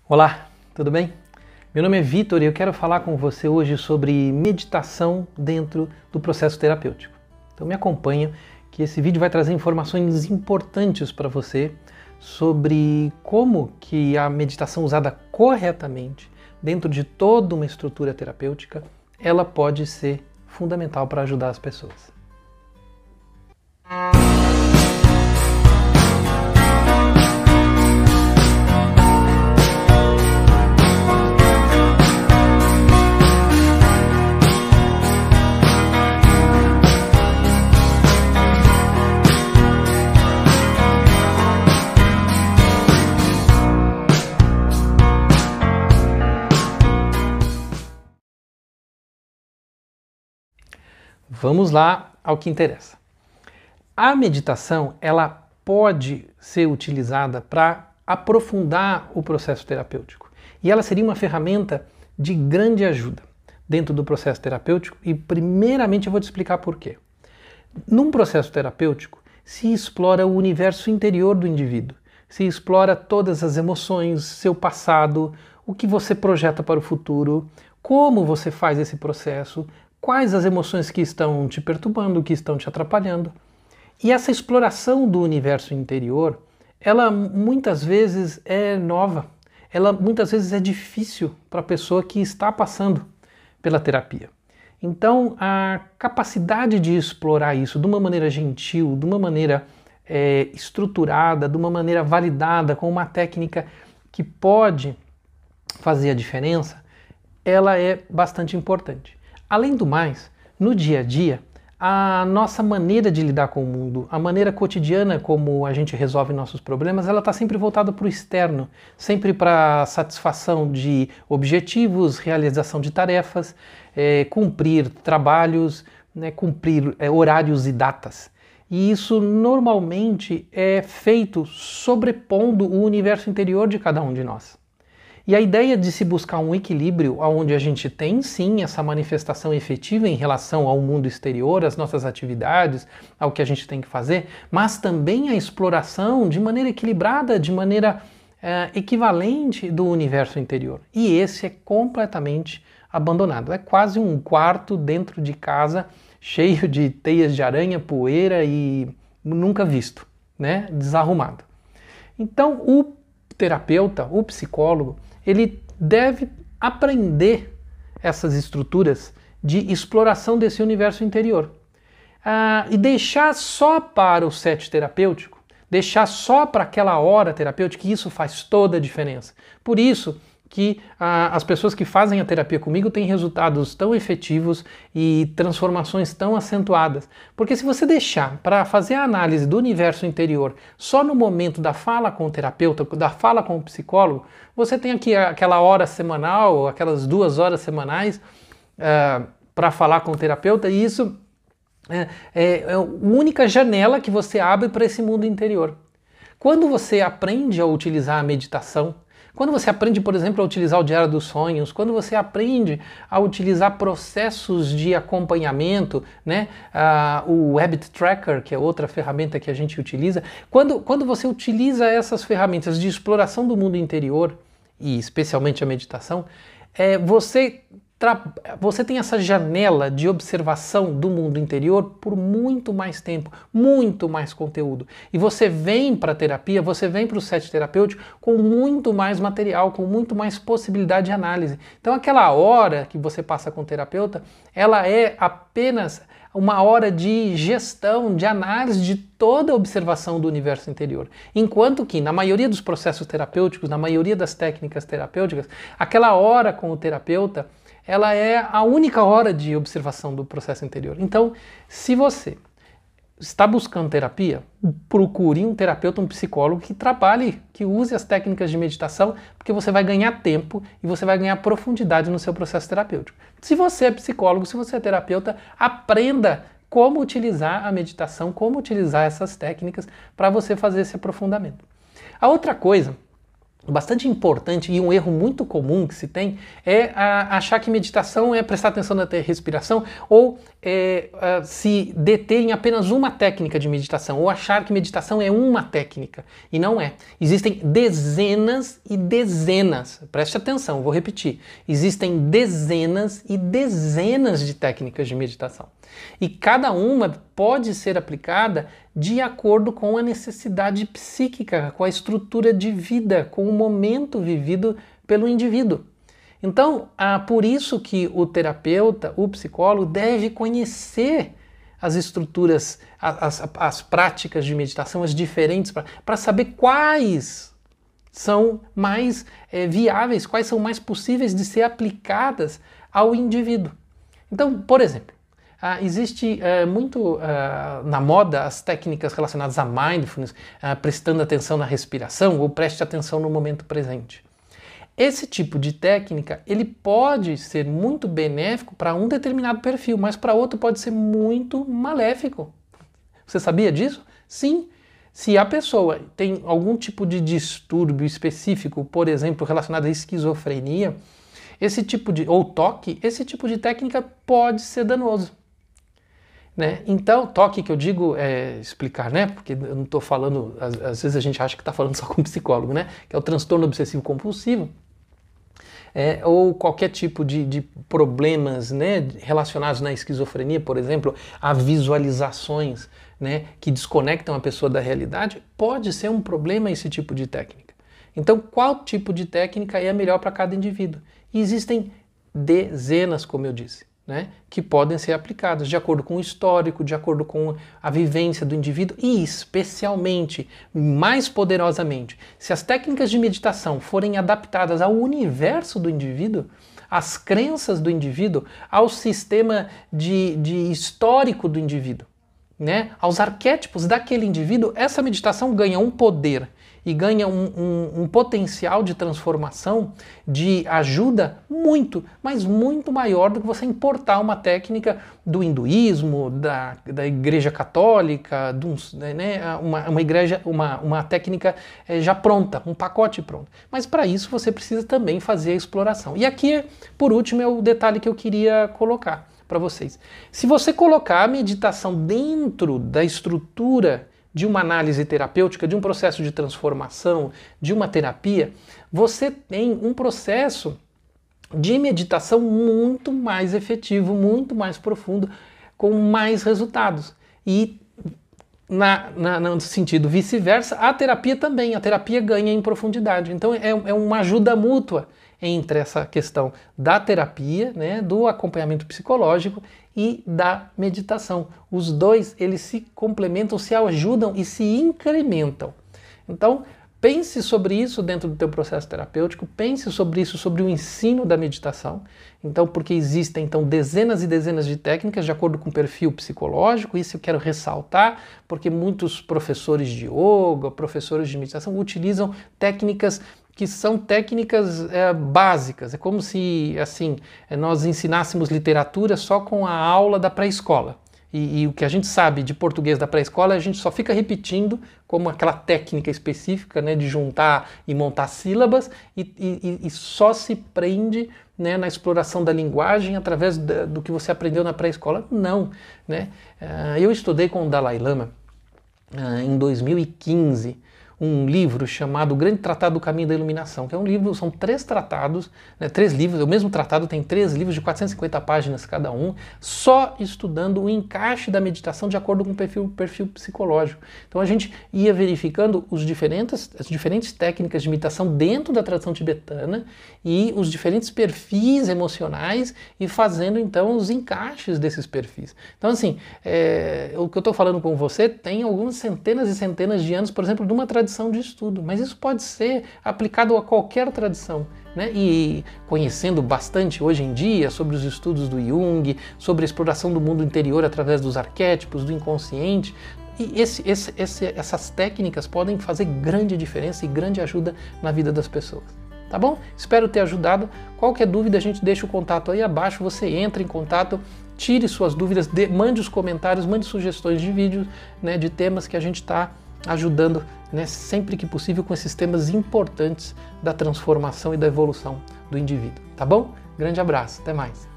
Olá, tudo bem? Meu nome é Vitor e eu quero falar com você hoje sobre meditação dentro do processo terapêutico. Então me acompanha que esse vídeo vai trazer informações importantes para você sobre como que a meditação usada corretamente dentro de toda uma estrutura terapêutica, ela pode ser fundamental para ajudar as pessoas. Vamos lá ao que interessa. A meditação, ela pode ser utilizada para aprofundar o processo terapêutico. E ela seria uma ferramenta de grande ajuda dentro do processo terapêutico e primeiramente eu vou te explicar por quê. Num processo terapêutico se explora o universo interior do indivíduo, se explora todas as emoções, seu passado, o que você projeta para o futuro, como você faz esse processo, quais as emoções que estão te perturbando, que estão te atrapalhando. E essa exploração do universo interior, ela muitas vezes é nova, ela muitas vezes é difícil para a pessoa que está passando pela terapia. Então, a capacidade de explorar isso de uma maneira gentil, de uma maneira estruturada, de uma maneira validada, com uma técnica que pode fazer a diferença, ela é bastante importante. Além do mais, no dia a dia, a nossa maneira de lidar com o mundo, a maneira cotidiana como a gente resolve nossos problemas, ela está sempre voltada para o externo, sempre para satisfação de objetivos, realização de tarefas, cumprir trabalhos, cumprir horários e datas. E isso normalmente é feito sobrepondo o universo interior de cada um de nós. E a ideia de se buscar um equilíbrio onde a gente tem sim essa manifestação efetiva em relação ao mundo exterior, às nossas atividades, ao que a gente tem que fazer, mas também a exploração de maneira equilibrada, de maneira equivalente do universo interior. E esse é completamente abandonado. É quase um quarto dentro de casa cheio de teias de aranha, poeira e nunca visto, né? Desarrumado. Então o terapeuta, o psicólogo, ele deve aprender essas estruturas de exploração desse universo interior. E deixar só para o set terapêutico, deixar só para aquela hora terapêutica, isso faz toda a diferença. Por isso que as pessoas que fazem a terapia comigo têm resultados tão efetivos e transformações tão acentuadas. Porque se você deixar para fazer a análise do universo interior só no momento da fala com o terapeuta, da fala com o psicólogo, você tem aqui aquela hora semanal, aquelas 2 horas semanais para falar com o terapeuta, e isso é a única janela que você abre para esse mundo interior. Quando você aprende a utilizar a meditação, quando você aprende, por exemplo, a utilizar o Diário dos Sonhos, quando você aprende a utilizar processos de acompanhamento, né? O Habit Tracker, que é outra ferramenta que a gente utiliza, quando você utiliza essas ferramentas de exploração do mundo interior, e especialmente a meditação, você tem essa janela de observação do mundo interior por muito mais tempo, muito mais conteúdo. E você vem para a terapia, você vem para o set terapêutico com muito mais material, com muito mais possibilidade de análise. Então aquela hora que você passa com o terapeuta, ela é apenas uma hora de gestão, de análise de toda a observação do universo interior. Enquanto que, na maioria dos processos terapêuticos, na maioria das técnicas terapêuticas, aquela hora com o terapeuta, ela é a única hora de observação do processo interior. Então, se você está buscando terapia, procure um terapeuta, um psicólogo que trabalhe, que use as técnicas de meditação, porque você vai ganhar tempo e você vai ganhar profundidade no seu processo terapêutico. Se você é psicólogo, se você é terapeuta, aprenda como utilizar a meditação, como utilizar essas técnicas para você fazer esse aprofundamento. A outra coisa bastante importante e um erro muito comum que se tem é achar que meditação é prestar atenção na respiração ou se deter em apenas uma técnica de meditação ou achar que meditação é uma técnica e não é. Existem dezenas e dezenas, preste atenção, vou repetir, existem dezenas e dezenas de técnicas de meditação e cada uma pode ser aplicada de acordo com a necessidade psíquica, com a estrutura de vida, com o momento vivido pelo indivíduo. Então, por isso que o terapeuta, o psicólogo, deve conhecer as estruturas, as práticas de meditação, as diferentes, para saber quais são mais viáveis, quais são mais possíveis de ser aplicadas ao indivíduo. Então, por exemplo, existe muito na moda as técnicas relacionadas a mindfulness, prestando atenção na respiração ou preste atenção no momento presente. Esse tipo de técnica ele pode ser muito benéfico para um determinado perfil, mas para outro pode ser muito maléfico. Você sabia disso? Sim. Se a pessoa tem algum tipo de distúrbio específico, por exemplo, relacionado à esquizofrenia, ou toque, esse tipo de técnica pode ser danoso. Né? Então, toque que eu digo explicar, né? Porque eu não estou falando, às vezes a gente acha que está falando só com psicólogo, né? Que é o transtorno obsessivo compulsivo, ou qualquer tipo de problemas, né, relacionados na esquizofrenia, por exemplo, a visualizações, né, que desconectam a pessoa da realidade, pode ser um problema esse tipo de técnica. Então, qual tipo de técnica é a melhor para cada indivíduo? E existem dezenas, como eu disse, né, que podem ser aplicadas de acordo com o histórico, de acordo com a vivência do indivíduo e especialmente, mais poderosamente, se as técnicas de meditação forem adaptadas ao universo do indivíduo, às crenças do indivíduo, ao sistema de histórico do indivíduo, né, aos arquétipos daquele indivíduo, essa meditação ganha um poder e ganha um potencial de transformação, de ajuda muito, mas muito maior do que você importar uma técnica do hinduísmo, da igreja católica, uma técnica já pronta, um pacote pronto. Mas para isso você precisa também fazer a exploração. E aqui, por último, é o detalhe que eu queria colocar para vocês. Se você colocar a meditação dentro da estrutura de uma análise terapêutica, de um processo de transformação, de uma terapia, você tem um processo de meditação muito mais efetivo, muito mais profundo, com mais resultados. E no sentido vice-versa, a terapia também, a terapia ganha em profundidade. Então é uma ajuda mútua entre essa questão da terapia, né, do acompanhamento psicológico e da meditação. Os dois, eles se complementam, se ajudam e se incrementam. Então, pense sobre isso dentro do teu processo terapêutico, pense sobre isso, sobre o ensino da meditação. Então, porque existem então dezenas e dezenas de técnicas de acordo com o perfil psicológico, isso eu quero ressaltar, porque muitos professores de yoga, professores de meditação utilizam técnicas que são técnicas básicas. É como se assim nós ensinássemos literatura só com a aula da pré-escola. E o que a gente sabe de português da pré-escola, a gente só fica repetindo como aquela técnica específica, né, de juntar e montar sílabas e só se prende, né, na exploração da linguagem através do que você aprendeu na pré-escola. Não. Né? Eu estudei com o Dalai Lama em 2015, um livro chamado O Grande Tratado do Caminho da Iluminação, que é um livro, são 3 tratados, né, 3 livros, o mesmo tratado tem 3 livros de 450 páginas cada um, só estudando o encaixe da meditação de acordo com o perfil psicológico. Então a gente ia verificando as diferentes técnicas de meditação dentro da tradição tibetana e os diferentes perfis emocionais e fazendo então os encaixes desses perfis. Então assim, o que eu estou falando com você tem algumas centenas e centenas de anos, por exemplo, de uma tradição de estudo, mas isso pode ser aplicado a qualquer tradição, né? E conhecendo bastante hoje em dia sobre os estudos do Jung, sobre a exploração do mundo interior através dos arquétipos, do inconsciente, e essas técnicas podem fazer grande diferença e grande ajuda na vida das pessoas. Tá bom? Espero ter ajudado. Qualquer dúvida a gente deixa o contato aí abaixo, você entra em contato, tire suas dúvidas, mande os comentários, mande sugestões de vídeos, né, de temas que a gente está ajudando, né, sempre que possível com esses temas importantes da transformação e da evolução do indivíduo, tá bom? Grande abraço, até mais!